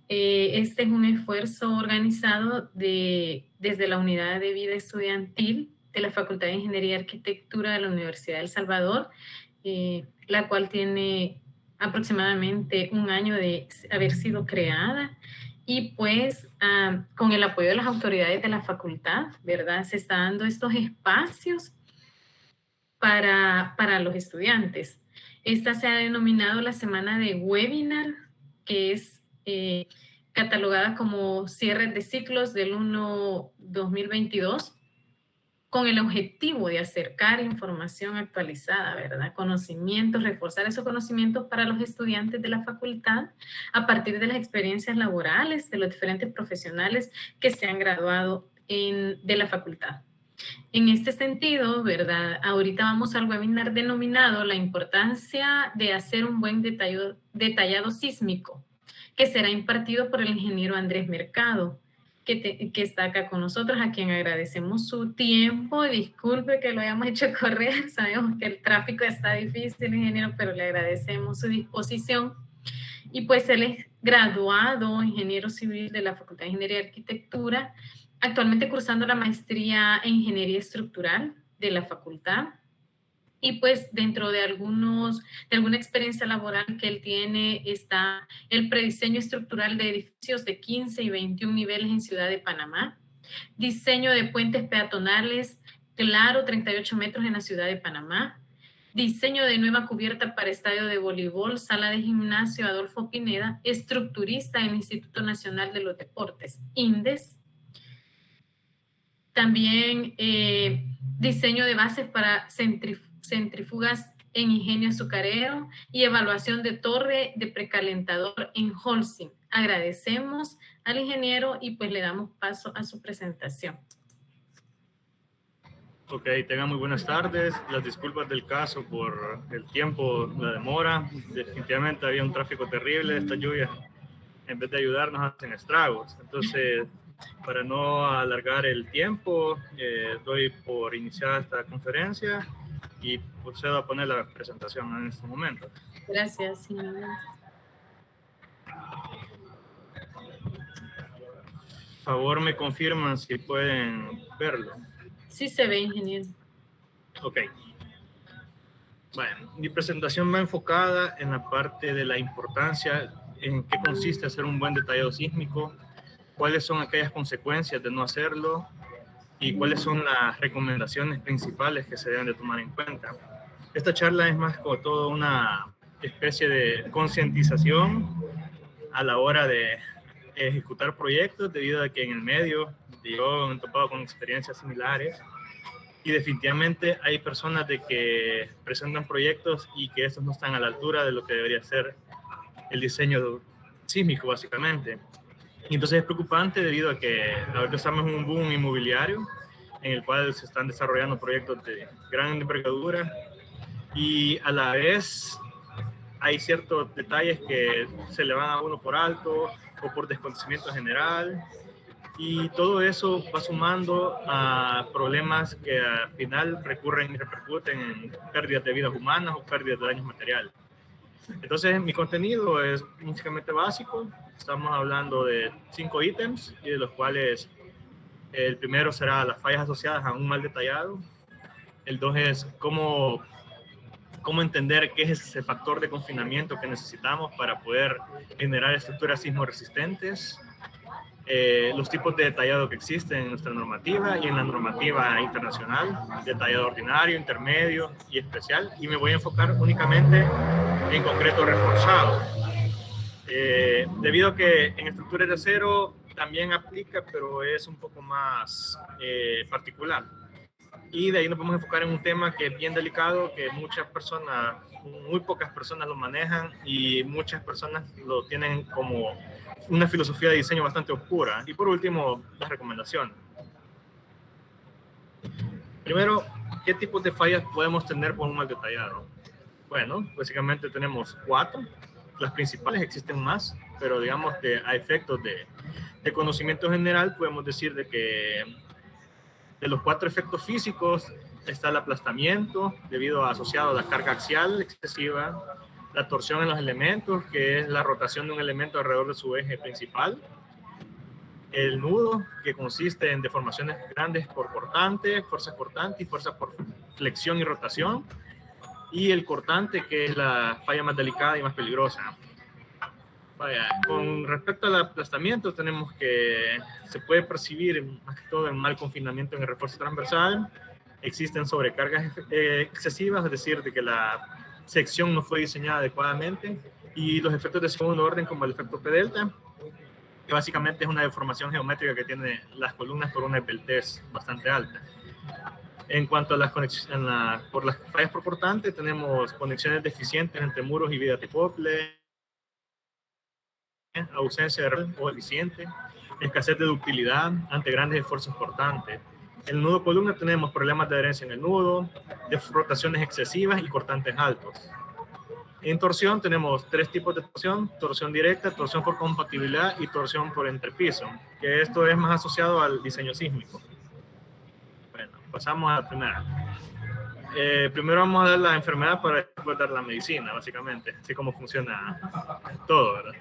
Este es un esfuerzo organizado desde la Unidad de Vida Estudiantil de la Facultad de Ingeniería y Arquitectura de la Universidad de El Salvador, la cual tiene aproximadamente un año de haber sido creada y pues con el apoyo de las autoridades de la facultad, ¿verdad? Se está dando estos espacios para los estudiantes. Esta se ha denominado la semana de webinar, que es catalogada como cierre de ciclos del 1-2022, con el objetivo de acercar información actualizada, ¿verdad? Conocimientos, reforzar esos conocimientos para los estudiantes de la facultad a partir de las experiencias laborales de los diferentes profesionales que se han graduado de la facultad. En este sentido, ¿verdad? Ahorita vamos al webinar denominado La importancia de hacer un buen detallado sísmico, que será impartido por el ingeniero Andrés Mercado, que está acá con nosotros, a quien agradecemos su tiempo. Disculpe que lo hayamos hecho correr, sabemos que el tráfico está difícil, ingeniero, pero le agradecemos su disposición. Y pues él es graduado ingeniero civil de la Facultad de Ingeniería y Arquitectura, actualmente cursando la maestría en Ingeniería Estructural de la facultad. Y pues dentro de alguna experiencia laboral que él tiene está el prediseño estructural de edificios de 15 y 21 niveles en Ciudad de Panamá, diseño de puentes peatonales, claro, 38 metros en la Ciudad de Panamá, diseño de nueva cubierta para estadio de voleibol, sala de gimnasio Adolfo Pineda, estructurista en el Instituto Nacional de los Deportes, INDES. También diseño de bases para centrífugas en ingenio azucarero y evaluación de torre de precalentador en Holcim. Agradecemos al ingeniero y pues le damos paso a su presentación. Ok, tengan muy buenas tardes. Las disculpas del caso por el tiempo, la demora. Definitivamente había un tráfico terrible. Esta lluvia, en vez de ayudarnos, hacen estragos. Entonces, para no alargar el tiempo, doy por iniciada esta conferencia y procedo a poner la presentación en este momento. Gracias, señor. Por favor, me confirman si pueden verlo. Sí se ve, ingeniero. Ok. Bueno, mi presentación va enfocada en la parte de la importancia en qué consiste hacer un buen detallado sísmico, cuáles son aquellas consecuencias de no hacerlo y cuáles son las recomendaciones principales que se deben de tomar en cuenta. Esta charla es más como todo una especie de concientización a la hora de ejecutar proyectos, debido a que en el medio yo me he topado con experiencias similares y definitivamente hay personas de que presentan proyectos y que estos no están a la altura de lo que debería ser el diseño sísmico, básicamente. Y entonces es preocupante debido a que ahorita estamos en un boom inmobiliario en el cual se están desarrollando proyectos de gran envergadura y a la vez hay ciertos detalles que se le van a uno por alto o por desconocimiento general, y todo eso va sumando a problemas que al final recurren y repercuten en pérdidas de vidas humanas o pérdidas de daños materiales. Entonces, mi contenido es básicamente básico. Estamos hablando de 5 ítems, y de los cuales el primero será las fallas asociadas a un mal detallado. El 2 es cómo entender qué es ese factor de confinamiento que necesitamos para poder generar estructuras sismo resistentes. Los tipos de detallado que existen en nuestra normativa y en la normativa internacional, detallado ordinario, intermedio y especial, y me voy a enfocar únicamente en concreto reforzado. Debido a que en estructuras de acero también aplica, pero es un poco más particular. Y de ahí nos vamos a enfocar en un tema que es bien delicado, que muchas personas, muy pocas personas lo manejan y muchas personas lo tienen como una filosofía de diseño bastante oscura. Y por último, las recomendaciones. Primero, ¿qué tipos de fallas podemos tener por un mal detallado? Bueno, básicamente tenemos 4. Las principales, existen más, pero digamos que a efectos de conocimiento general podemos decir de que de los 4 efectos físicos está el aplastamiento debido a asociado a la carga axial excesiva, la torsión en los elementos, que es la rotación de un elemento alrededor de su eje principal, el nudo, que consiste en deformaciones grandes por cortante, fuerza cortante y fuerza por flexión y rotación, y el cortante, que es la falla más delicada y más peligrosa. Vaya, con respecto al aplastamiento, tenemos que se puede percibir más que todo en mal confinamiento en el refuerzo transversal. Existen sobrecargas excesivas, es decir, de que la sección no fue diseñada adecuadamente, y los efectos de segundo orden, como el efecto P-delta, que básicamente es una deformación geométrica que tiene las columnas por una esbeltez bastante alta. En cuanto a las conexiones, por las fallas por cortante, tenemos conexiones deficientes entre muros y vigas de acople, ausencia de red o eficiente, escasez de ductilidad ante grandes esfuerzos cortantes. En el nudo columna tenemos problemas de adherencia en el nudo, de rotaciones excesivas y cortantes altos. En torsión tenemos tres tipos de torsión: torsión directa, torsión por compatibilidad y torsión por entrepiso, que esto es más asociado al diseño sísmico. Bueno, pasamos a la primera. Primero vamos a dar la enfermedad para después dar la medicina, básicamente, así como funciona todo, ¿verdad?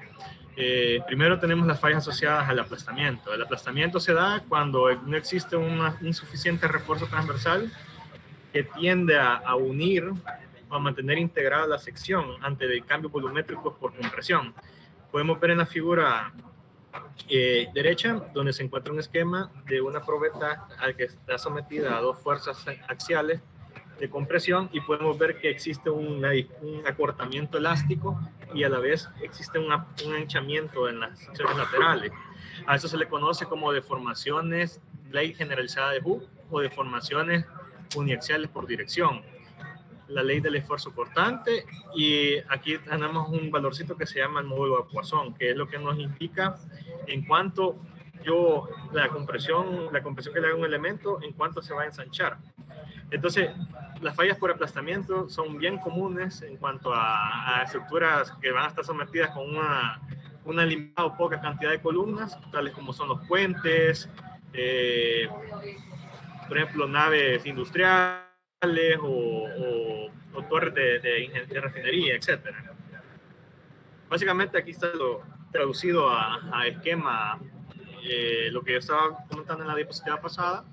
Primero tenemos las fallas asociadas al aplastamiento. El aplastamiento se da cuando no existe un insuficiente refuerzo transversal que tiende a unir o a mantener integrada la sección ante el cambio volumétrico por compresión. Podemos ver en la figura derecha, donde se encuentra un esquema de una probeta al que está sometida a dos fuerzas axiales de compresión, y podemos ver que existe un acortamiento elástico y a la vez existe un hinchamiento en las secciones laterales. A eso se le conoce como deformaciones ley generalizada de Hooke o deformaciones uniaxiales por dirección, la ley del esfuerzo cortante. Y aquí tenemos un valorcito que se llama el módulo de Poisson, que es lo que nos indica en cuanto la compresión que le haga un elemento, en cuanto se va a ensanchar. Entonces, las fallas por aplastamiento son bien comunes en cuanto a estructuras que van a estar sometidas con una limitada o poca cantidad de columnas, tales como son los puentes, por ejemplo, naves industriales o torres de refinería, etc. Básicamente aquí está traducido a esquema, lo que yo estaba comentando en la diapositiva pasada,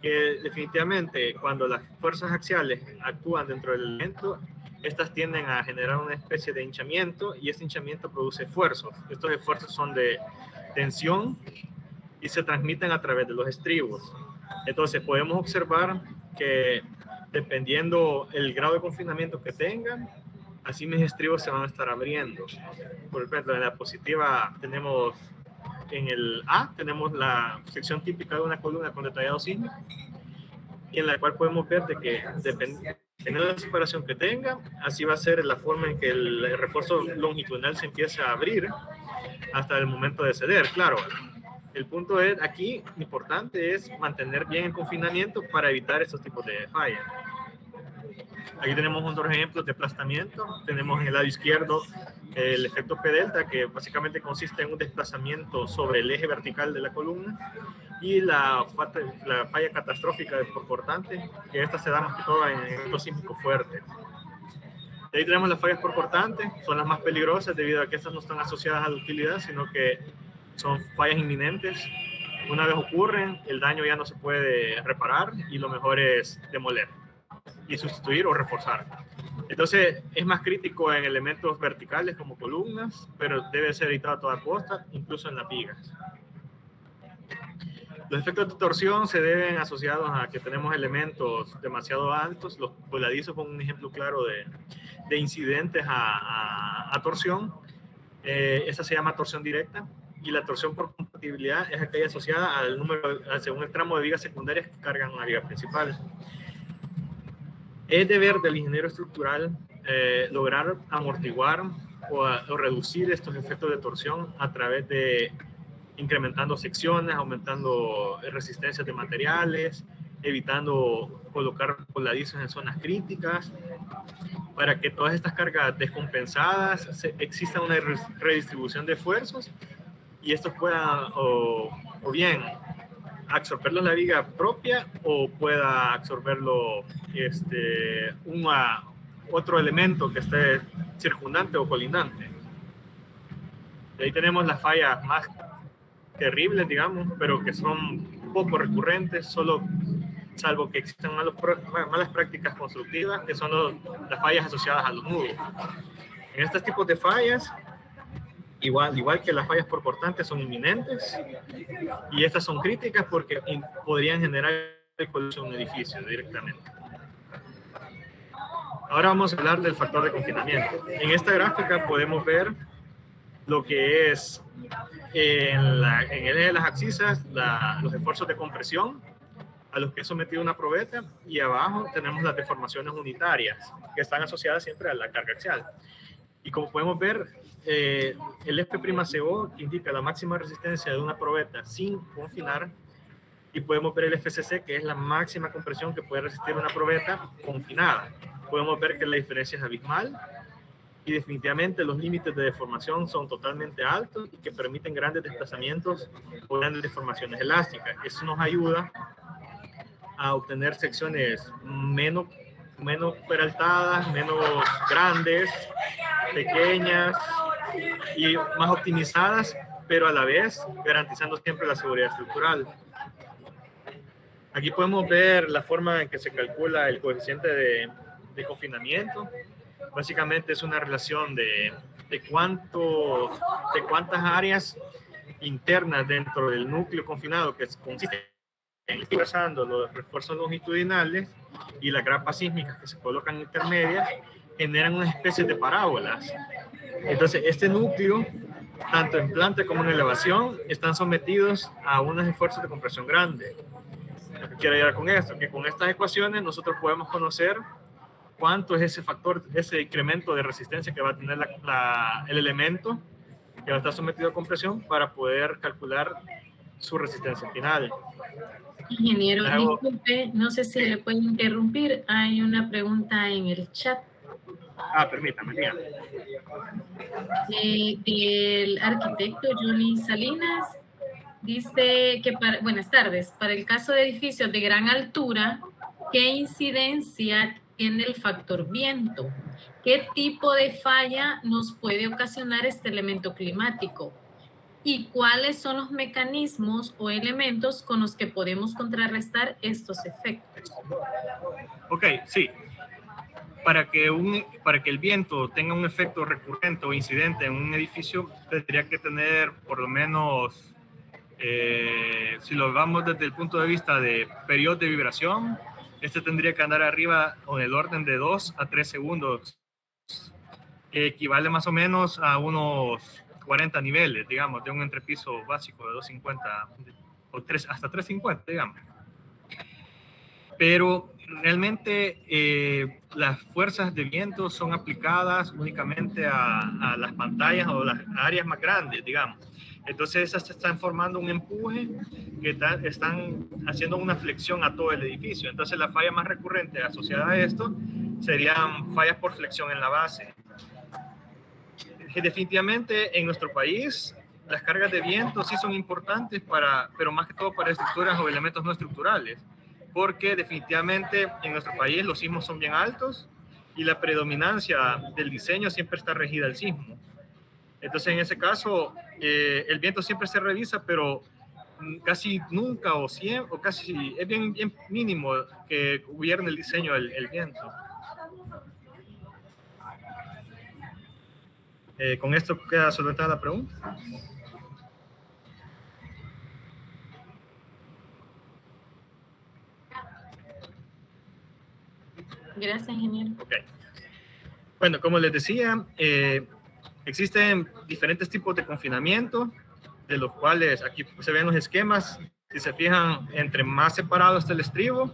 que definitivamente cuando las fuerzas axiales actúan dentro del elemento, estas tienden a generar una especie de hinchamiento, y este hinchamiento produce esfuerzos. Estos esfuerzos son de tensión y se transmiten a través de los estribos. Entonces podemos observar que dependiendo el grado de confinamiento que tengan, así mis estribos se van a estar abriendo. Por ejemplo, en la diapositiva tenemos, en el A, tenemos la sección típica de una columna con detallado sísmico, y en la cual podemos ver de que dependiendo de la separación que tenga, así va a ser la forma en que el refuerzo longitudinal se empieza a abrir hasta el momento de ceder. Claro, el punto es aquí, importante es mantener bien el confinamiento para evitar estos tipos de fallas. Aquí tenemos otros ejemplos de aplastamiento. Tenemos en el lado izquierdo el efecto P-delta, que básicamente consiste en un desplazamiento sobre el eje vertical de la columna, y la falla catastrófica por cortante, que esta se da más que todo en eventos sísmicos fuertes. De ahí tenemos las fallas por cortante, son las más peligrosas debido a que estas no están asociadas a la utilidad, sino que son fallas inminentes. Una vez ocurren, el daño ya no se puede reparar y lo mejor es demoler y sustituir o reforzar. Entonces es más crítico en elementos verticales como columnas, pero debe ser evitado a toda costa, incluso en las vigas. Los efectos de torsión se deben asociados a que tenemos elementos demasiado altos. Los voladizos son un ejemplo claro de incidentes a torsión. Esta se llama torsión directa, y la torsión por compatibilidad es aquella asociada al número, según el tramo de vigas secundarias que cargan una viga principal. Es deber del ingeniero estructural lograr amortiguar o reducir estos efectos de torsión a través de incrementando secciones, aumentando resistencias de materiales, evitando colocar voladizos en zonas críticas, para que todas estas cargas descompensadas exista una redistribución de esfuerzos, y estos puedan o bien absorberlo la viga propia, o pueda absorberlo otro elemento que esté circundante o colindante. Y ahí tenemos las fallas más terribles, digamos, pero que son poco recurrentes, salvo que existan malas prácticas constructivas, que son las fallas asociadas a los nudos. En estos tipos de fallas, igual que las fallas por cortantes, son inminentes, y estas son críticas porque podrían generar colapso en un edificio directamente. Ahora vamos a hablar del factor de confinamiento. En esta gráfica podemos ver lo que es en el eje de las axisas los esfuerzos de compresión a los que es sometido una probeta, y abajo tenemos las deformaciones unitarias que están asociadas siempre a la carga axial. Y como podemos ver, el F'CO indica la máxima resistencia de una probeta sin confinar, y podemos ver el FCC, que es la máxima compresión que puede resistir una probeta confinada. Podemos ver que la diferencia es abismal, y definitivamente los límites de deformación son totalmente altos y que permiten grandes desplazamientos o grandes deformaciones elásticas. Eso nos ayuda a obtener secciones menos peraltadas, menos grandes, pequeñas y más optimizadas, pero a la vez garantizando siempre la seguridad estructural. Aquí podemos ver la forma en que se calcula el coeficiente de confinamiento. Básicamente es una relación de cuántas áreas internas dentro del núcleo confinado, que consiste pasando los refuerzos longitudinales y las grapas sísmicas que se colocan intermedias, generan una especie de parábolas. Entonces, este núcleo, tanto en planta como en elevación, están sometidos a unos esfuerzos de compresión grandes. Lo que quiero llegar con esto, que con estas ecuaciones nosotros podemos conocer cuánto es ese factor, ese incremento de resistencia que va a tener el elemento que va a estar sometido a compresión, para poder calcular su resistencia final. Ingeniero, disculpe, no sé si le puedo interrumpir. Hay una pregunta en el chat. Permítame, dígame. Del arquitecto Johnny Salinas. Dice que, buenas tardes, para el caso de edificios de gran altura, ¿qué incidencia tiene el factor viento? ¿Qué tipo de falla nos puede ocasionar este elemento climático? ¿Y cuáles son los mecanismos o elementos con los que podemos contrarrestar estos efectos? Ok, sí. Para que el viento tenga un efecto recurrente o incidente en un edificio, tendría que tener por lo menos, si lo vamos desde el punto de vista de periodo de vibración, este tendría que andar arriba con el orden de 2 a 3 segundos, que equivale más o menos a unos 40 niveles, digamos, de un entrepiso básico de 250 o hasta 350, digamos. Pero realmente las fuerzas de viento son aplicadas únicamente a las pantallas o las áreas más grandes, digamos. Entonces esas están formando un empuje que están haciendo una flexión a todo el edificio. Entonces la falla más recurrente asociada a esto serían fallas por flexión en la base. Definitivamente en nuestro país las cargas de viento sí son importantes, pero más que todo para estructuras o elementos no estructurales, porque definitivamente en nuestro país los sismos son bien altos y la predominancia del diseño siempre está regida al sismo. Entonces en ese caso el viento siempre se revisa, pero casi nunca o casi es bien mínimo que gobierne el diseño el viento. ¿Con esto queda solventada la pregunta? Gracias, ingeniero. Okay. Bueno, como les decía, existen diferentes tipos de confinamiento, de los cuales aquí se ven los esquemas. Si se fijan, entre más separado está el estribo,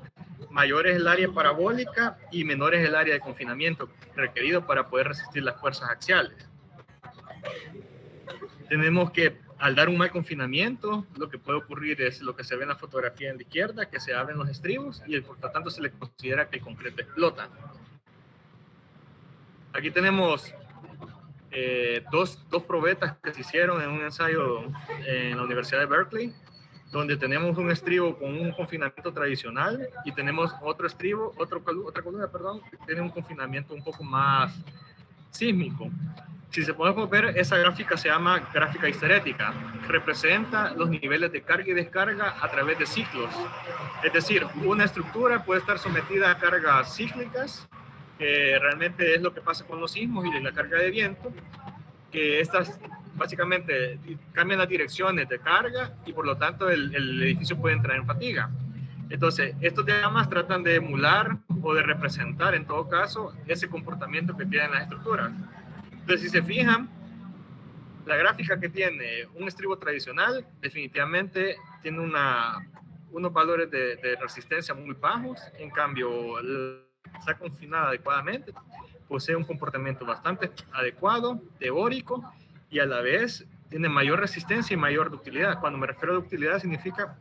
mayor es el área parabólica y menor es el área de confinamiento requerido para poder resistir las fuerzas axiales. Tenemos que, al dar un mal confinamiento, lo que puede ocurrir es lo que se ve en la fotografía en la izquierda, que se abren los estribos y por lo tanto se le considera que el concreto explota. Aquí tenemos dos probetas que se hicieron en un ensayo en la Universidad de Berkeley, donde tenemos un estribo con un confinamiento tradicional y tenemos otro estribo, otra columna, perdón, que tiene un confinamiento un poco más sísmico. Si se podemos ver, esa gráfica se llama gráfica histerética. Representa los niveles de carga y descarga a través de ciclos. Es decir, una estructura puede estar sometida a cargas cíclicas, que realmente es lo que pasa con los sismos y la carga de viento, que estas básicamente cambian las direcciones de carga y por lo tanto el edificio puede entrar en fatiga. Entonces, estos diagramas tratan de emular o de representar en todo caso ese comportamiento que tienen las estructuras. Entonces, si se fijan, la gráfica que tiene un estribo tradicional definitivamente tiene unos valores de resistencia muy bajos. En cambio, está confinada adecuadamente, posee un comportamiento bastante adecuado, teórico, y a la vez tiene mayor resistencia y mayor ductilidad. Cuando me refiero a ductilidad significa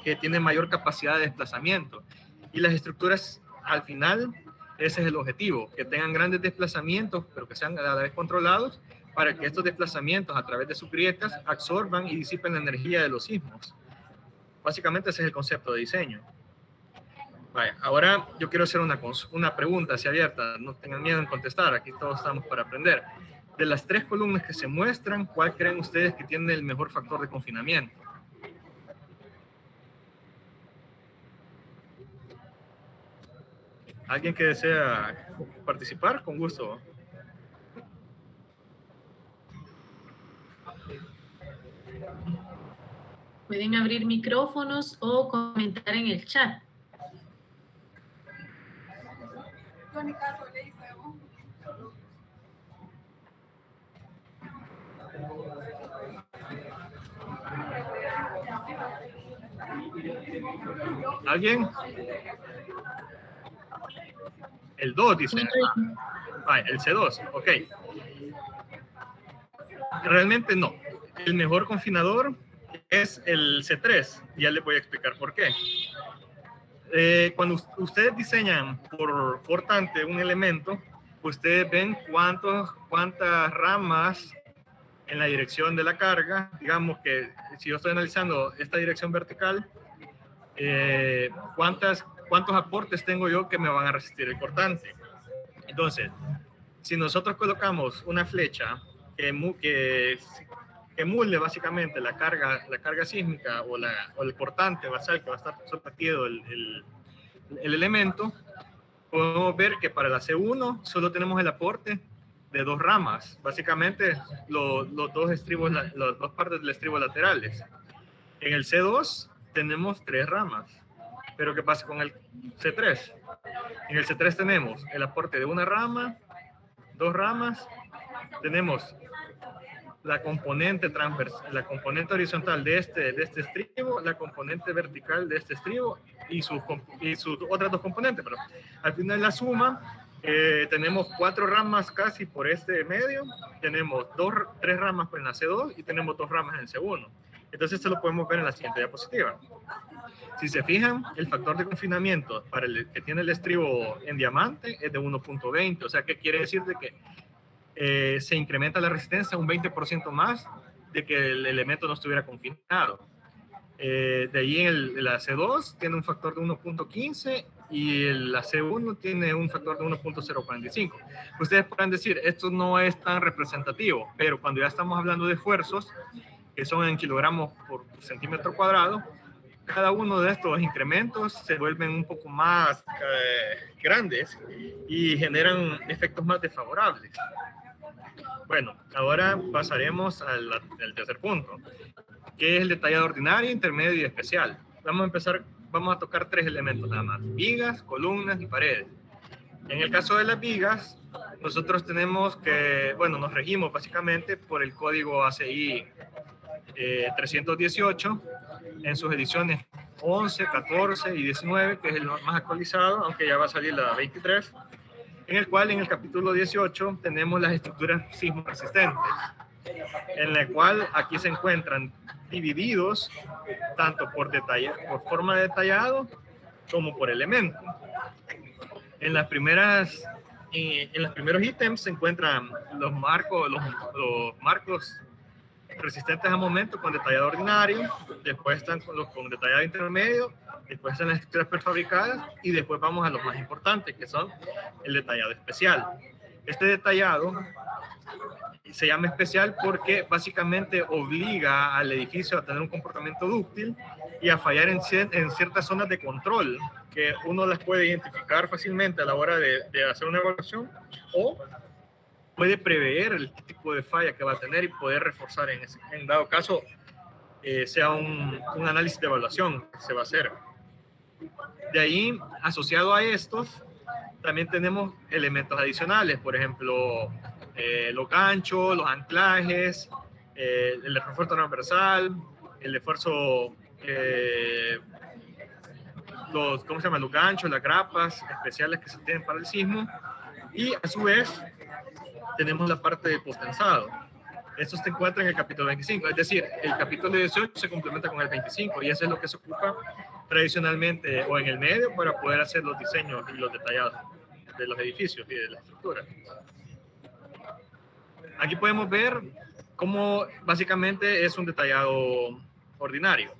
que tiene mayor capacidad de desplazamiento. Y las estructuras, al final, ese es el objetivo, que tengan grandes desplazamientos, pero que sean a la vez controlados, para que estos desplazamientos a través de sus grietas absorban y disipen la energía de los sismos. Básicamente ese es el concepto de diseño. Vaya, ahora yo quiero hacer una pregunta así abierta, no tengan miedo en contestar, aquí todos estamos para aprender. De las 3 columnas que se muestran, ¿cuál creen ustedes que tiene el mejor factor de confinamiento? ¿Alguien que desea participar? Con gusto. Pueden abrir micrófonos o comentar en el chat. ¿Alguien? El 2 dice. El C2, ok. Realmente no. El mejor confinador es el C3. Ya les voy a explicar por qué. Cuando ustedes diseñan por cortante un elemento, ustedes ven cuántas ramas en la dirección de la carga. Digamos que si yo estoy analizando esta dirección vertical, cuántos aportes tengo yo que me van a resistir el cortante. Entonces, si nosotros colocamos una flecha que emule básicamente la carga sísmica o el cortante basal que va a estar sometido el elemento, podemos ver que para la C1 solo tenemos el aporte de 2 ramas, básicamente los dos partes del estribo laterales. En el C2 tenemos 3 ramas, pero ¿qué pasa con el C3? En el C3 tenemos el aporte de 1 rama, 2 ramas, tenemos la componente transversal, la componente horizontal de este estribo, la componente vertical de este estribo y sus otras 2 componentes, pero al final la suma, tenemos 4 ramas casi por este medio, tenemos 3 ramas en la C2 y tenemos 2 ramas en C1. Entonces esto lo podemos ver en la siguiente diapositiva. Si se fijan, el factor de confinamiento para el que tiene el estribo en diamante es de 1.20, o sea, ¿qué quiere decir? De que se incrementa la resistencia un 20% más de que el elemento no estuviera confinado. De ahí la C2 tiene un factor de 1.15 y la C1 tiene un factor de 1.045. Ustedes podrán decir, esto no es tan representativo, pero cuando ya estamos hablando de esfuerzos, que son en kilogramos por centímetro cuadrado, cada uno de estos incrementos se vuelven un poco más grandes y generan efectos más desfavorables. Bueno, ahora pasaremos al tercer punto, que es el detallado ordinario, intermedio y especial. Vamos a tocar 3 elementos nada más: vigas, columnas y paredes. En el caso de las vigas, nosotros tenemos que, nos regimos básicamente por el código ACI 318 en sus ediciones 11, 14 y 19, que es el más actualizado, aunque ya va a salir la 23, en el cual en el capítulo 18 tenemos las estructuras sismo resistentes, en la cual aquí se encuentran divididos tanto por forma de detallado como por elemento. En los primeros ítems se encuentran los marcos resistentes a momento con detallado ordinario, después están con detallado intermedio, después están las estructuras prefabricadas y después vamos a los más importantes, que son el detallado especial. Este detallado se llama especial porque básicamente obliga al edificio a tener un comportamiento dúctil y a fallar en ciertas zonas de control que uno las puede identificar fácilmente a la hora de hacer una evaluación, o puede prever el tipo de falla que va a tener y poder reforzar en dado caso sea un análisis de evaluación que se va a hacer. De ahí, asociado a estos, también tenemos elementos adicionales, por ejemplo, los ganchos, los anclajes, el refuerzo transversal, el esfuerzo, los ganchos, las grapas especiales que se tienen para el sismo, y a su vez tenemos la parte de postensado. Esto se encuentra en el capítulo 25, es decir, el capítulo 18 se complementa con el 25 y eso es lo que se ocupa tradicionalmente o en el medio para poder hacer los diseños y los detallados de los edificios y de la estructura. Aquí podemos ver cómo básicamente es un detallado ordinario.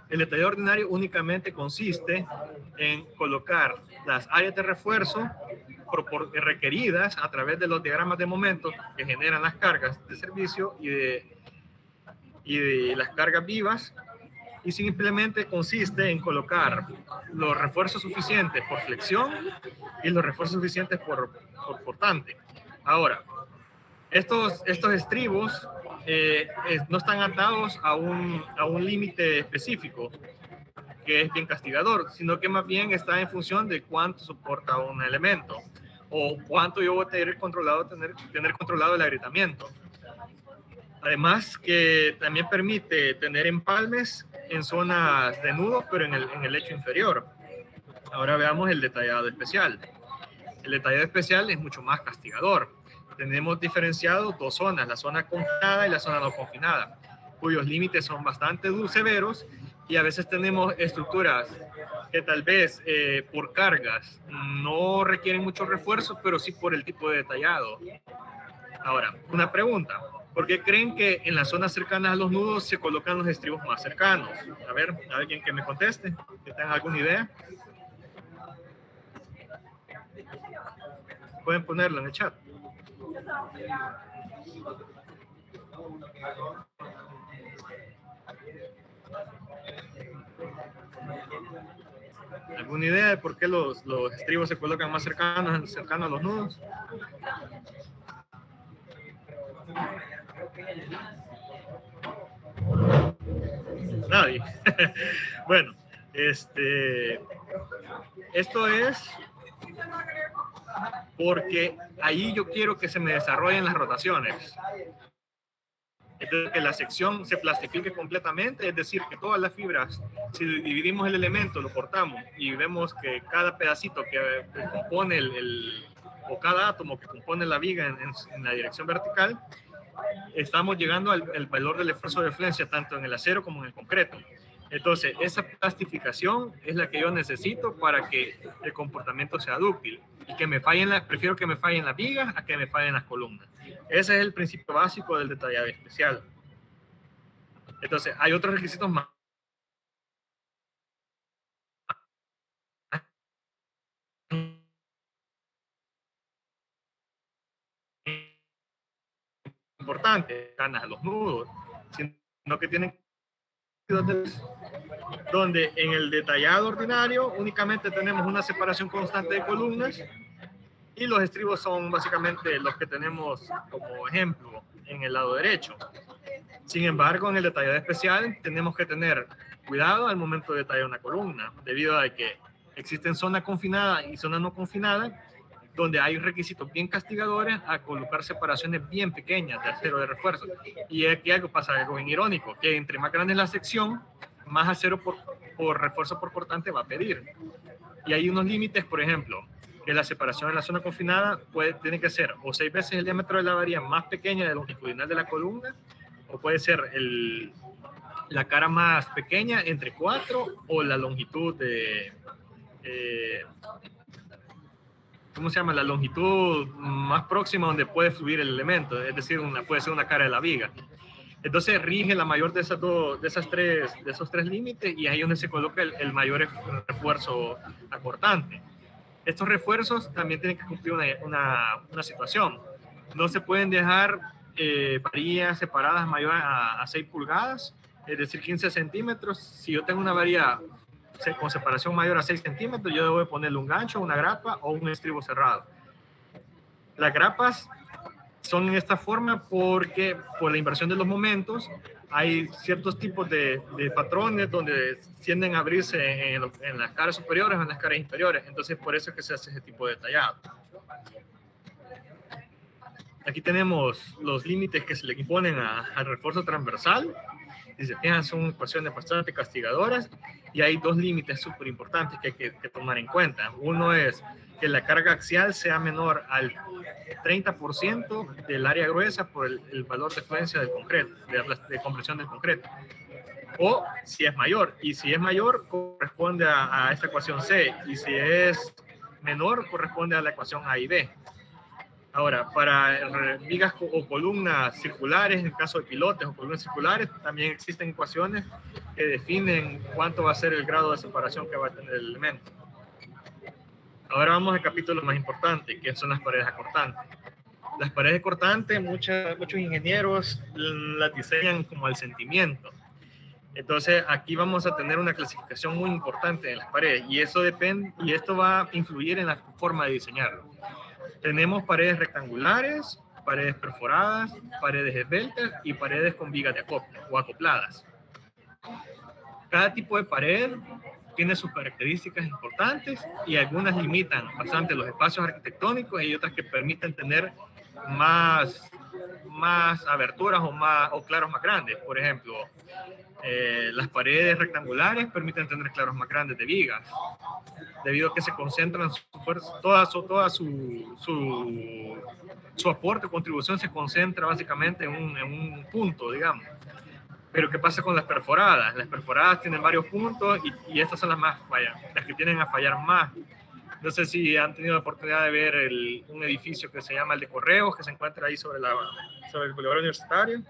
El detallado ordinario únicamente consiste en colocar las áreas de refuerzo requeridas a través de los diagramas de momentos que generan las cargas de servicio y de las cargas vivas, y simplemente consiste en colocar los refuerzos suficientes por flexión y los refuerzos suficientes por portante. Ahora, estos estribos no están atados a un límite específico que es bien castigador, sino que más bien está en función de cuánto soporta un elemento o cuánto yo voy a tener controlado el agrietamiento. Además que también permite tener empalmes en zonas de nudo, pero en el lecho inferior. Ahora veamos el detallado especial. El detallado especial es mucho más castigador. Tenemos diferenciado dos zonas, la zona confinada y la zona no confinada, cuyos límites son bastante severos, y a veces tenemos estructuras que tal vez por cargas no requieren mucho refuerzo, pero sí por el tipo de detallado. Ahora, una pregunta. ¿Por qué creen que en las zonas cercanas a los nudos se colocan los estribos más cercanos? A ver, alguien que me conteste, que tenga alguna idea. Pueden ponerlo en el chat. ¿Alguna idea de por qué los estribos se colocan más cercanos a los nudos? Nadie. Bueno, esto es porque ahí yo quiero que se me desarrollen las rotaciones. Entonces, que la sección se plastifique completamente, es decir, que todas las fibras, si dividimos el elemento, lo cortamos y vemos que cada pedacito que compone o cada átomo que compone la viga en la dirección vertical, estamos llegando al valor del esfuerzo de influencia tanto en el acero como en el concreto. Entonces, esa plastificación es la que yo necesito para que el comportamiento sea dúctil y que prefiero que me fallen las vigas a que me fallen las columnas. Ese es el principio básico del detallado especial. Entonces, hay otros requisitos más importantes, ganas a los nudos, sino que tienen donde en el detallado ordinario únicamente tenemos una separación constante de columnas y los estribos son básicamente los que tenemos como ejemplo en el lado derecho. Sin embargo, en el detallado especial tenemos que tener cuidado al momento de detallar una columna, debido a que existen zona confinada y zona no confinada, donde hay requisitos bien castigadores a colocar separaciones bien pequeñas de acero de refuerzo. Y aquí pasa algo bien irónico, que entre más grande es la sección, más acero por refuerzo por cortante va a pedir. Y hay unos límites, por ejemplo, que la separación en la zona confinada tiene que ser o 6 veces el diámetro de la varilla más pequeña de longitudinal de la columna, o puede ser la cara más pequeña entre 4, o la longitud de... ¿cómo se llama? La longitud más próxima donde puede fluir el elemento, es decir, puede ser una cara de la viga. Entonces rige la mayor de esos tres límites, y ahí es donde se coloca el mayor refuerzo acortante. Estos refuerzos también tienen que cumplir una situación. No se pueden dejar varillas separadas mayores a 6 pulgadas, es decir, 15 centímetros. Si yo tengo una varilla con separación mayor a 6 centímetros, yo debo ponerle un gancho, una grapa o un estribo cerrado. Las grapas son en esta forma porque por la inversión de los momentos hay ciertos tipos de patrones donde tienden a abrirse en las caras superiores o en las caras inferiores. Entonces, por eso es que se hace ese tipo de tallado. Aquí tenemos los límites que se le imponen al refuerzo transversal. Si se fijan, son ecuaciones bastante castigadoras y hay dos límites súper importantes que hay que tomar en cuenta. Uno es que la carga axial sea menor al 30% del área gruesa por el valor de fluencia del concreto, de compresión del concreto. O si es mayor, y si es mayor corresponde a esta ecuación C, y si es menor corresponde a la ecuación A y B. Ahora, para vigas o columnas circulares, en el caso de pilotes o columnas circulares, también existen ecuaciones que definen cuánto va a ser el grado de separación que va a tener el elemento. Ahora vamos al capítulo más importante, que son las paredes acortantes. Las paredes cortantes, muchos ingenieros las diseñan como al sentimiento. Entonces, aquí vamos a tener una clasificación muy importante de las paredes y esto va a influir en la forma de diseñarlo. Tenemos paredes rectangulares, paredes perforadas, paredes esbeltas y paredes con vigas de acople o acopladas. Cada tipo de pared tiene sus características importantes y algunas limitan bastante los espacios arquitectónicos y otras que permiten tener más aberturas o claros más grandes. Por ejemplo, las paredes rectangulares permiten tener claros más grandes de vigas, debido a que se concentran toda su aporte o contribución se concentra básicamente en un punto, digamos. Pero ¿qué pasa con las perforadas? Las perforadas tienen varios puntos y estas son las que tienden a fallar más. No sé si han tenido la oportunidad de ver un edificio que se llama el de Correos, que se encuentra ahí sobre el Boulevard Universitario.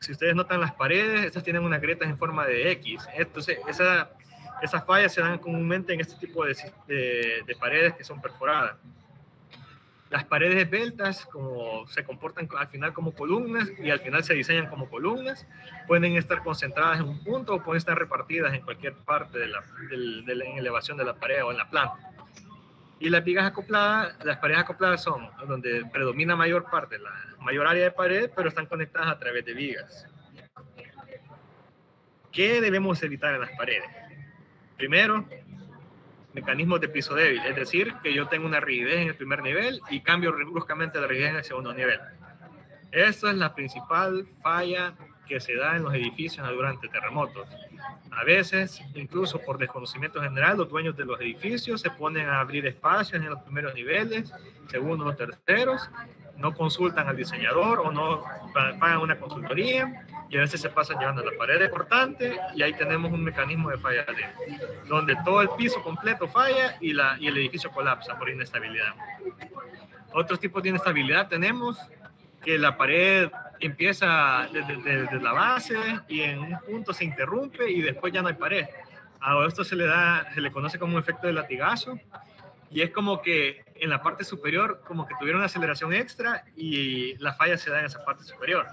Si ustedes notan las paredes, estas tienen unas grietas en forma de X. Entonces, esas fallas se dan comúnmente en este tipo de paredes que son perforadas. Las paredes esbeltas, como se comportan al final como columnas y al final se diseñan como columnas, pueden estar concentradas en un punto o pueden estar repartidas en cualquier parte de la elevación de la pared o en la planta. Y las vigas acopladas, las paredes acopladas son donde predomina mayor área de pared, pero están conectadas a través de vigas. ¿Qué debemos evitar en las paredes? Primero, mecanismos de piso débil, es decir, que yo tengo una rigidez en el primer nivel y cambio bruscamente la rigidez en el segundo nivel. Esa es la principal falla que se da en los edificios durante terremotos. A veces, incluso por desconocimiento general, los dueños de los edificios se ponen a abrir espacios en los primeros niveles, segundos o terceros, no consultan al diseñador o no pagan una consultoría y a veces se pasan llevando la pared cortante y ahí tenemos un mecanismo de falla donde todo el piso completo falla y el edificio colapsa por inestabilidad. Otros tipos de inestabilidad tenemos que la pared empieza desde la base y en un punto se interrumpe y después ya no hay pared. A esto se le conoce como un efecto de latigazo y es como que en la parte superior como que tuviera una aceleración extra y la falla se da en esa parte superior.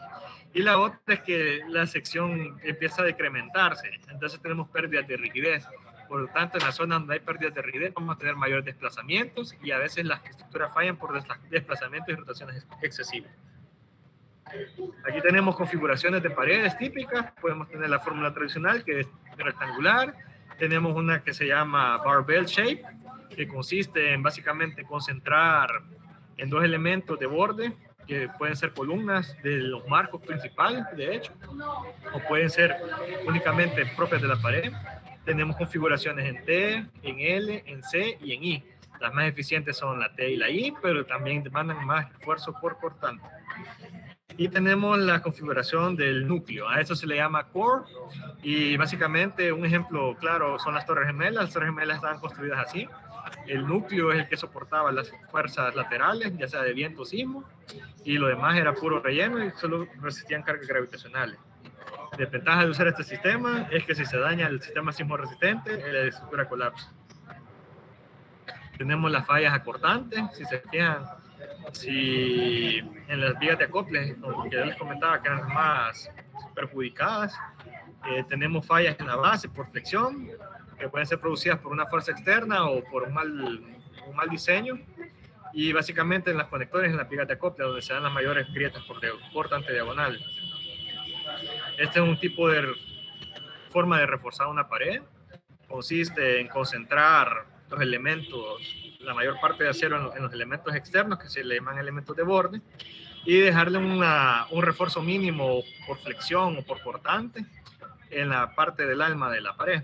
Y la otra es que la sección empieza a decrementarse, entonces tenemos pérdidas de rigidez. Por lo tanto, en la zona donde hay pérdidas de rigidez vamos a tener mayores desplazamientos y a veces las estructuras fallan por desplazamientos y rotaciones excesivas. Aquí tenemos configuraciones de paredes típicas. Podemos tener la fórmula tradicional, que es rectangular. Tenemos una que se llama barbell shape, que consiste en básicamente concentrar en dos elementos de borde, que pueden ser columnas de los marcos principales, de hecho, o pueden ser únicamente propias de la pared. Tenemos configuraciones en T, en L, en C y en I. Las más eficientes son la T y la I, pero también demandan más esfuerzo por cortante. Y tenemos la configuración del núcleo, a eso se le llama core, y básicamente un ejemplo claro son las Torres Gemelas. Las Torres Gemelas estaban construidas así. El núcleo es el que soportaba las fuerzas laterales, ya sea de viento o sismo, y lo demás era puro relleno y solo resistían cargas gravitacionales. La desventaja de usar este sistema es que si se daña el sistema sismo resistente, la estructura colapsa. Tenemos las fallas acortantes, si se fijan, si en las vigas de acople, como que yo les comentaba que eran las más perjudicadas, tenemos fallas en la base por flexión, que pueden ser producidas por una fuerza externa o por un mal diseño, y básicamente en los conectores en las vigas de acople, donde se dan las mayores grietas por cortante diagonal. Este es un tipo de forma de reforzar una pared. Consiste en concentrar los elementos, la mayor parte de acero en los elementos externos, que se le llaman elementos de borde, y dejarle un refuerzo mínimo por flexión o por cortante en la parte del alma de la pared.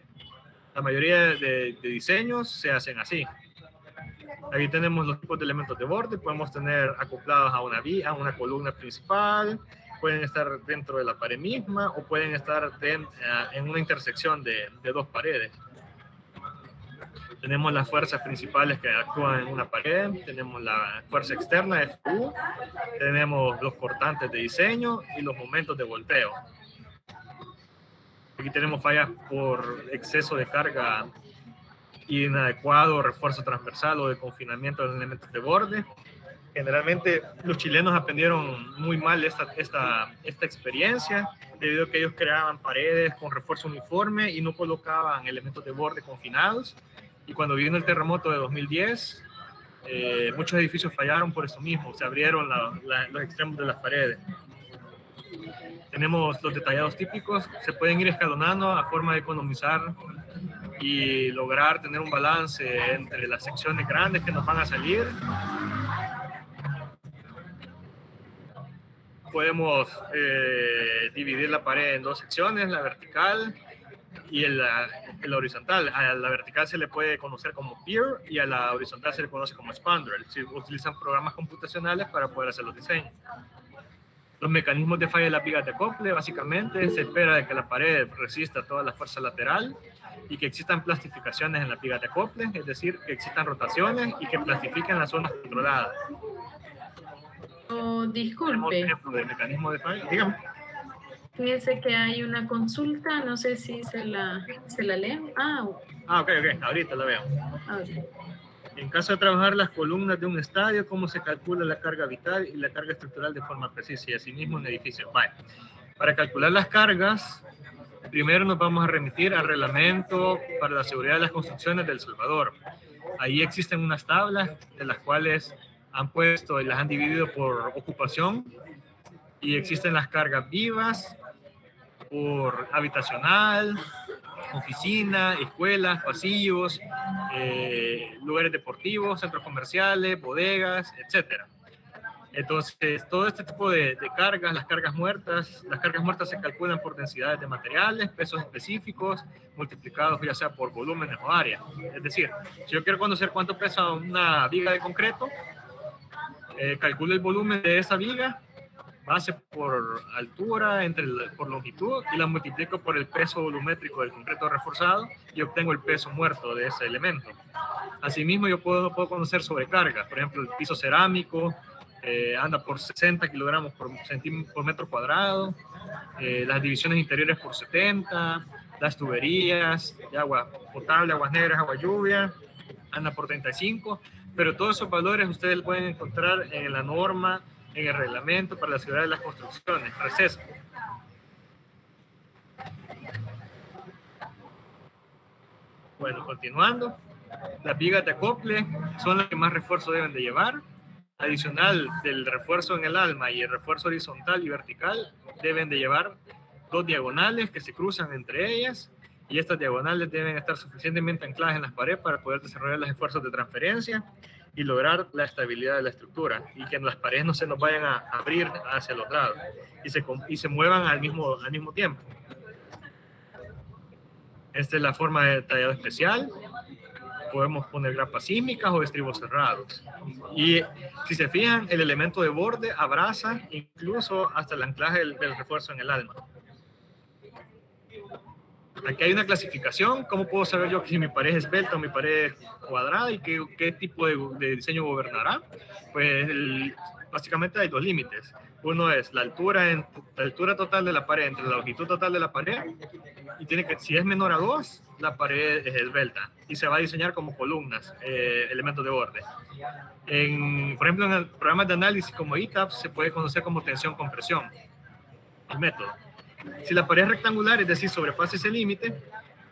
La mayoría de diseños se hacen así. Aquí tenemos los tipos de elementos de borde. Podemos tener acoplados a una vía, a una columna principal, pueden estar dentro de la pared misma o pueden estar en una intersección de dos paredes. Tenemos las fuerzas principales que actúan en una pared, tenemos la fuerza externa, FU, tenemos los cortantes de diseño y los momentos de volteo. Aquí tenemos fallas por exceso de carga inadecuado, refuerzo transversal o de confinamiento de los elementos de borde. Generalmente los chilenos aprendieron muy mal esta experiencia, debido a que ellos creaban paredes con refuerzo uniforme y no colocaban elementos de borde confinados. Y cuando vino el terremoto de 2010, muchos edificios fallaron por eso mismo, se abrieron los extremos de las paredes. Tenemos los detallados típicos, se pueden ir escalonando a forma de economizar y lograr tener un balance entre las secciones grandes que nos van a salir. Podemos dividir la pared en dos secciones, la vertical y la horizontal. A la vertical se le puede conocer como pier y a la horizontal se le conoce como spandrel. Se utilizan programas computacionales para poder hacer los diseños. Los mecanismos de falla de las vigas de acople, básicamente se espera de que la pared resista toda la fuerza lateral y que existan plastificaciones en las vigas de acople, es decir, que existan rotaciones y que plastifiquen las zonas controladas. Oh, disculpe. Ejemplo de mecanismo de falla. Dígame. Fíjese que hay una consulta, no sé si se la leen. Ok, ahorita la veo. Okay. En caso de trabajar las columnas de un estadio, ¿cómo se calcula la carga vital y la carga estructural de forma precisa? Y asimismo un edificio. Vale. Para calcular las cargas, primero nos vamos a remitir al reglamento para la seguridad de las construcciones de El Salvador. Ahí existen unas tablas de las cuales han puesto y las han dividido por ocupación, y existen las cargas vivas por habitacional, oficina, escuelas, pasillos, lugares deportivos, centros comerciales, bodegas, etc. Entonces, todo este tipo de cargas, las cargas muertas se calculan por densidades de materiales, pesos específicos, multiplicados ya sea por volúmenes o área. Es decir, si yo quiero conocer cuánto pesa una viga de concreto, calculo el volumen de esa viga, base por altura, por longitud, y la multiplico por el peso volumétrico del concreto reforzado y obtengo el peso muerto de ese elemento. Asimismo, yo puedo conocer sobrecargas. Por ejemplo, el piso cerámico anda por 60 kilogramos por metro cuadrado, las divisiones interiores por 70, las tuberías de agua potable, aguas negras, agua lluvia, anda por 35, pero todos esos valores ustedes pueden encontrar en la norma, en el reglamento para la seguridad de las construcciones, RECESCO. Bueno, continuando, las vigas de acople son las que más refuerzo deben de llevar. Adicional del refuerzo en el alma y el refuerzo horizontal y vertical, deben de llevar dos diagonales que se cruzan entre ellas, y estas diagonales deben estar suficientemente ancladas en las paredes para poder desarrollar los esfuerzos de transferencia y lograr la estabilidad de la estructura, y que las paredes no se nos vayan a abrir hacia los lados y se muevan al mismo tiempo. Esta es la forma de tallado especial. Podemos poner grapas sísmicas o estribos cerrados. Y si se fijan, el elemento de borde abraza incluso hasta el anclaje del refuerzo en el alma. Aquí hay una clasificación. ¿Cómo puedo saber yo que si mi pared es esbelta o mi pared es cuadrada y qué tipo de diseño gobernará? Pues básicamente hay dos límites. Uno es la altura total de la pared entre la longitud total de la pared, y si es menor a 2, la pared es esbelta y se va a diseñar como columnas, elementos de borde. Por ejemplo, en el programas de análisis como ETABS se puede conocer como tensión-compresión, el método. Si la pared es rectangular, es decir, sobrepasa ese límite,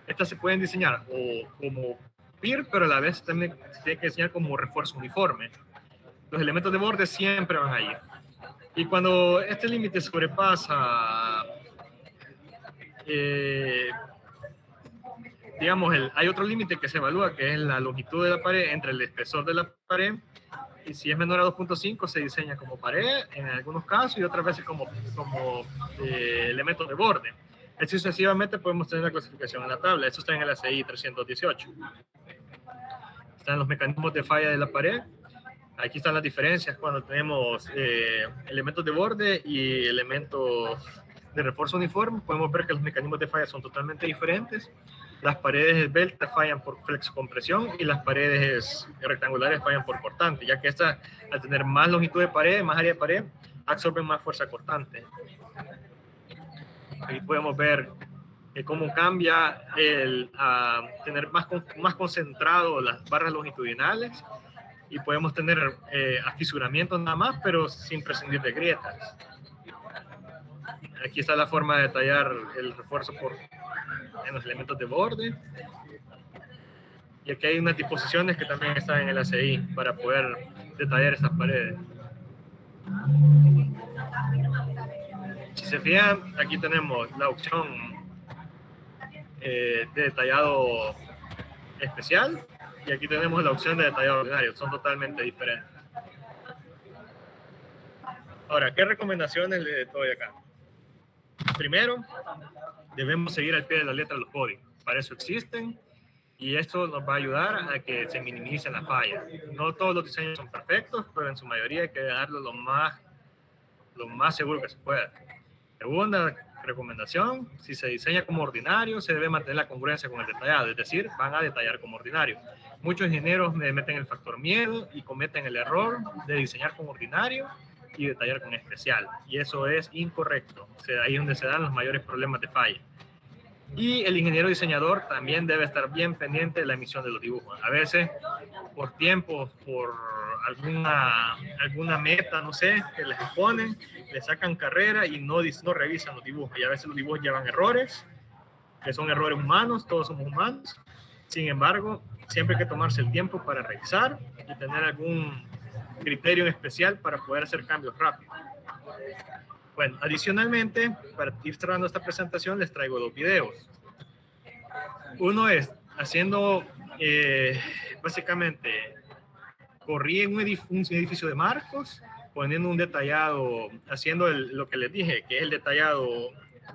estas se pueden diseñar o como PIR, pero a la vez también se tiene que diseñar como refuerzo uniforme. Los elementos de borde siempre van ahí. Y cuando este límite sobrepasa, digamos, hay otro límite que se evalúa, que es la longitud de la pared entre el espesor de la pared, y si es menor a 2.5 se diseña como pared en algunos casos y otras veces como elementos de borde. Y sucesivamente podemos tener la clasificación en la tabla. Esto está en el ACI 318. Están los mecanismos de falla de la pared. Aquí están las diferencias cuando tenemos elementos de borde y elementos de refuerzo uniforme. Podemos ver que los mecanismos de falla son totalmente diferentes. Las paredes esbeltas fallan por flexocompresión y las paredes rectangulares fallan por cortante, ya que estas, al tener más longitud de pared, más área de pared, absorben más fuerza cortante. Aquí podemos ver cómo cambia a tener más concentrado las barras longitudinales, y podemos tener afisuramientos nada más, pero sin prescindir de grietas. Aquí está la forma de detallar el refuerzo en los elementos de borde. Y aquí hay unas disposiciones que también están en el ACI para poder detallar estas paredes. Si se fijan, aquí tenemos la opción de detallado especial, y aquí tenemos la opción de detallado ordinario. Son totalmente diferentes. Ahora, ¿qué recomendaciones le doy acá? Primero, debemos seguir al pie de la letra los códigos. Para eso existen, y esto nos va a ayudar a que se minimicen las fallas. No todos los diseños son perfectos, pero en su mayoría hay que dejarlo lo más seguro que se pueda. Segunda recomendación, si se diseña como ordinario, se debe mantener la congruencia con el detallado, es decir, van a detallar como ordinario. Muchos ingenieros meten el factor miedo y cometen el error de diseñar como ordinario y detallar con especial, y eso es incorrecto. Ahí es donde se dan los mayores problemas de falla. Y el ingeniero diseñador también debe estar bien pendiente de la emisión de los dibujos. A veces, por tiempo, por alguna meta, no sé, que les ponen, le sacan carrera y no revisan los dibujos. Y a veces los dibujos llevan errores, que son errores humanos, todos somos humanos. Sin embargo, siempre hay que tomarse el tiempo para revisar y tener algún criterio en especial para poder hacer cambios rápidos. Bueno, adicionalmente, para ir cerrando esta presentación, les traigo 2 videos. Uno es haciendo, básicamente, corrí en un edificio de marcos, poniendo un detallado, haciendo lo que les dije, que es el detallado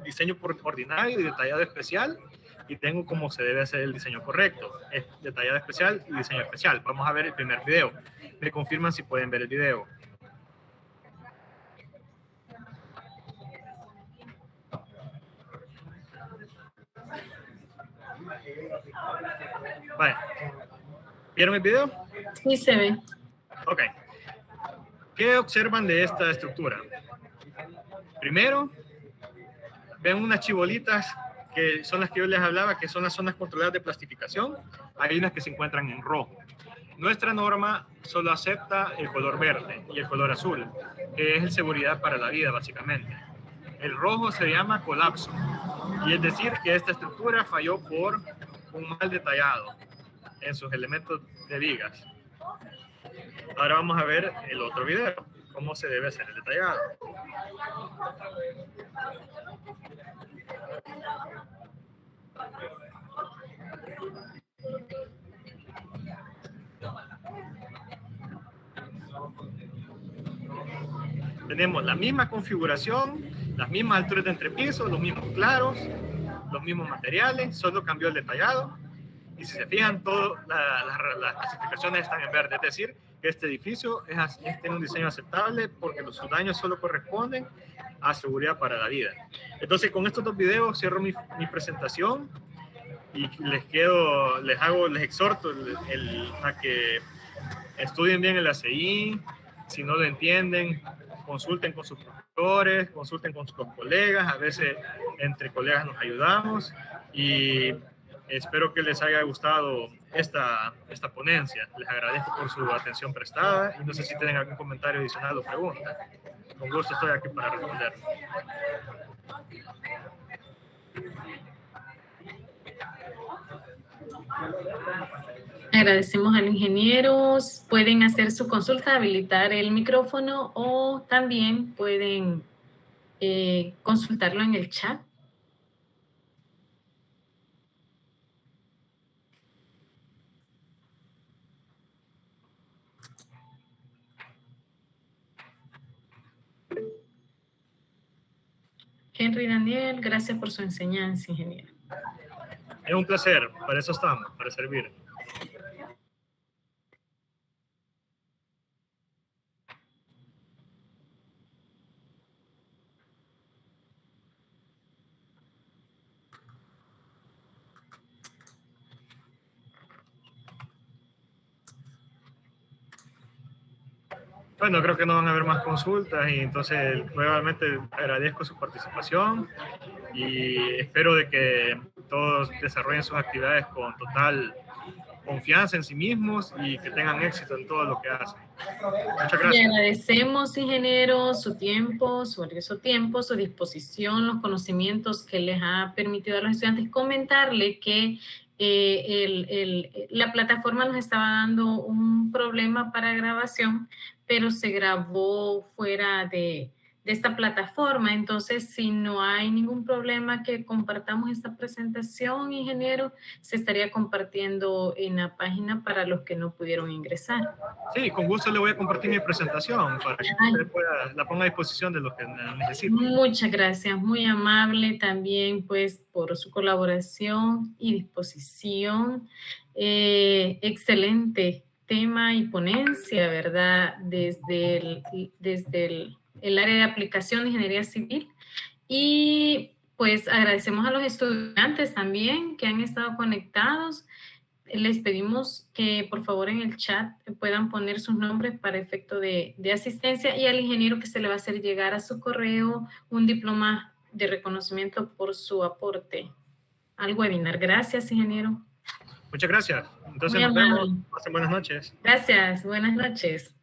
diseño por ordinario y detallado especial, y tengo cómo se debe hacer el diseño correcto. Es detallado especial y diseño especial. Vamos a ver el primer video. Me confirman si pueden ver el video. Vale. ¿Vieron el video? Sí, se ve. Ok. ¿Qué observan de esta estructura? Primero, ven unas chibolitas que son las que yo les hablaba, que son las zonas controladas de plastificación. Hay unas que se encuentran en rojo. Nuestra norma solo acepta el color verde y el color azul, que es el seguridad para la vida, básicamente. El rojo se llama colapso, y es decir que esta estructura falló por un mal detallado en sus elementos de vigas. Ahora vamos a ver el otro video, cómo se debe hacer el detallado. Tenemos la misma configuración, las mismas alturas de entrepiso, los mismos claros, los mismos materiales, solo cambió el detallado. Y si se fijan, todas las clasificaciones están en verde, es decir, que este edificio tiene un diseño aceptable porque sus daños solo corresponden a seguridad para la vida. Entonces, con estos 2 videos cierro mi presentación, y les exhorto a que estudien bien el ACI. Si no lo entienden, consulten con sus profesores. consulten con sus colegas, a veces entre colegas nos ayudamos y espero que les haya gustado esta ponencia. Les agradezco por su atención prestada y no sé si tienen algún comentario adicional o pregunta. Con gusto estoy aquí para responder. Agradecemos al ingeniero. Pueden hacer su consulta, habilitar el micrófono o también pueden consultarlo en el chat. Henry Daniel, gracias por su enseñanza, ingeniero. Es un placer, para eso estamos, para servir. Bueno, creo que no van a haber más consultas y entonces nuevamente agradezco su participación y espero de que todos desarrollen sus actividades con total confianza en sí mismos y que tengan éxito en todo lo que hacen. Muchas gracias. Le agradecemos, ingeniero, su tiempo, su valioso tiempo, su disposición, los conocimientos que les ha permitido a los estudiantes. Comentarle que la plataforma nos estaba dando un problema para grabación, pero se grabó fuera de esta plataforma. Entonces, si no hay ningún problema que compartamos esta presentación, ingeniero, se estaría compartiendo en la página para los que no pudieron ingresar. Sí, con gusto le voy a compartir mi presentación para que usted la ponga a disposición de los que necesiten. Muchas gracias, muy amable también pues por su colaboración y disposición. Excelente tema y ponencia, ¿verdad? Desde el área de aplicación de ingeniería civil. Y pues agradecemos a los estudiantes también que han estado conectados. Les pedimos que por favor en el chat puedan poner sus nombres para efecto de asistencia y al ingeniero que se le va a hacer llegar a su correo un diploma de reconocimiento por su aporte al webinar. Gracias, ingeniero. Muchas gracias. Entonces nos vemos. Pasen buenas noches. Gracias, buenas noches.